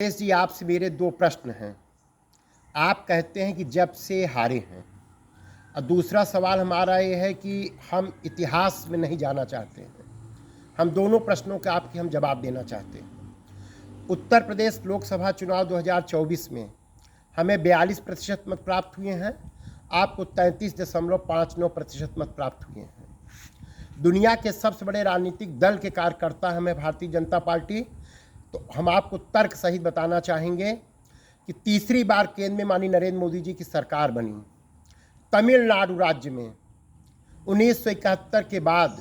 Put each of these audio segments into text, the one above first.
सुरेश जी, आपसे मेरे दो प्रश्न हैं। आप कहते हैं कि जब से हारे हैं, और दूसरा सवाल हमारा ये है कि हम इतिहास में नहीं जाना चाहते हैं। हम दोनों प्रश्नों का आपके हम जवाब देना चाहते हैं। उत्तर प्रदेश लोकसभा चुनाव 2024 में हमें 42% मत प्राप्त हुए हैं, आपको 33.59% मत प्राप्त हुए हैं। दुनिया के सबसे बड़े राजनीतिक दल के कार्यकर्ता हमें भारतीय जनता पार्टी, तो हम आपको तर्क सहित बताना चाहेंगे कि तीसरी बार केंद्र में माननीय नरेंद्र मोदी जी की सरकार बनी। तमिलनाडु राज्य में 1971 के बाद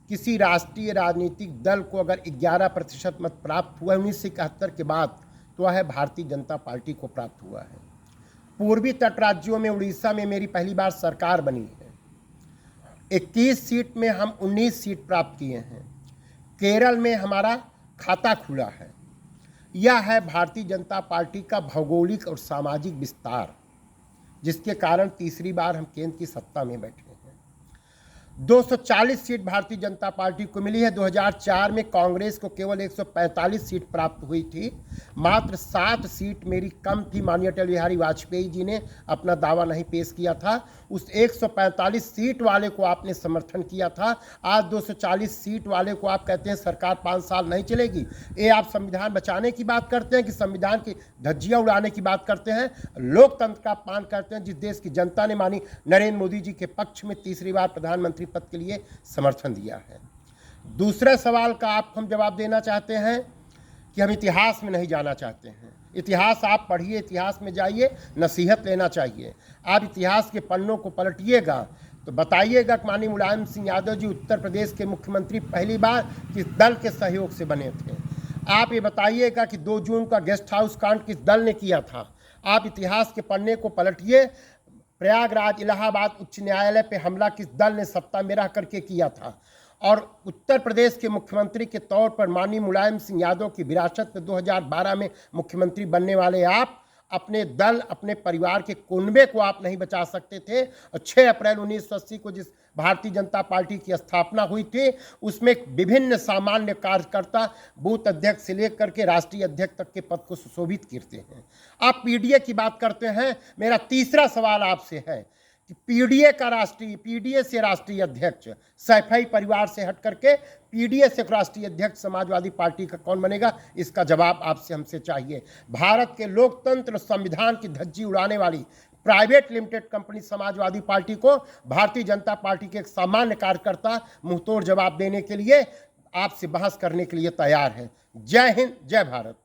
किसी राष्ट्रीय राजनीतिक दल को अगर 11% मत प्राप्त हुआ 1971 के बाद, तो वह भारतीय जनता पार्टी को प्राप्त हुआ है। पूर्वी तट राज्यों में उड़ीसा में मेरी पहली बार सरकार बनी है। 21 सीट में हम 19 सीट प्राप्त किए हैं। केरल में हमारा खाता खुला है। यह है भारतीय जनता पार्टी का भौगोलिक और सामाजिक विस्तार, जिसके कारण तीसरी बार हम केंद्र की सत्ता में बैठे हैं। 240 सीट भारतीय जनता पार्टी को मिली है। 2004 में कांग्रेस को केवल 145 सीट प्राप्त हुई थी। मात्र 7 सीट मेरी कम थी। माननीय अटल बिहारी वाजपेयी जी ने अपना दावा नहीं पेश किया था। उस 145 सीट वाले को आपने समर्थन किया था। आज 240 सीट वाले को आप कहते हैं सरकार 5 साल नहीं चलेगी। ये आप संविधान बचाने की बात करते हैं कि संविधान की धज्जियां उड़ाने की बात करते हैं? लोकतंत्र का अपमान करते हैं, जिस देश की जनता ने मानी नरेंद्र मोदी जी के पक्ष में तीसरी बार प्रधानमंत्री पद के लिए समर्थन दिया है। दूसरे सवाल का आप हम जवाब देना चाहते हैं कि हम इतिहास में नहीं जाना चाहते हैं। इतिहास आप पढ़िए, इतिहास में जाइए, नसीहत लेना चाहिए। आप इतिहास के पन्नों को पलटिएगा तो बताइएगा कि माननीय मुलायम सिंह यादव जी उत्तर प्रदेश के मुख्यमंत्री पहली बार किस दल के सहयोग से बने थे। आप ये बताइएगा कि 2 जून का गेस्ट हाउस कांड किस दल ने किया था। आप इतिहास के पन्ने को पलटिए। प्रयागराज इलाहाबाद उच्च न्यायालय पे हमला किस दल ने सत्ता में रह करके किया था। और उत्तर प्रदेश के मुख्यमंत्री के तौर पर माननीय मुलायम सिंह यादव की विरासत में 2012 में मुख्यमंत्री बनने वाले आप अपने दल, अपने परिवार के कुनबे को आप नहीं बचा सकते थे। और 6 अप्रैल 1980 को जिस भारतीय जनता पार्टी की स्थापना हुई थी, उसमें विभिन्न सामान्य कार्यकर्ता बूथ अध्यक्ष से लेकर के राष्ट्रीय अध्यक्ष तक के पद को सुशोभित करते हैं। आप पीडीए की बात करते हैं। मेरा तीसरा सवाल आपसे है कि पीडीए से राष्ट्रीय अध्यक्ष सैफई परिवार से हट करके पीडीए से राष्ट्रीय अध्यक्ष समाजवादी पार्टी का कौन बनेगा? इसका जवाब आपसे हमसे चाहिए। भारत के लोकतंत्र संविधान की धज्जी उड़ाने वाली private limited company Samajwadi party को भारतीय जनता पार्टी के एक सामान्य कार्यकर्ता मुंहतोड़ जवाब देने के लिए, आपसे बहस करने के लिए तैयार है। जय हिंद, जय भारत।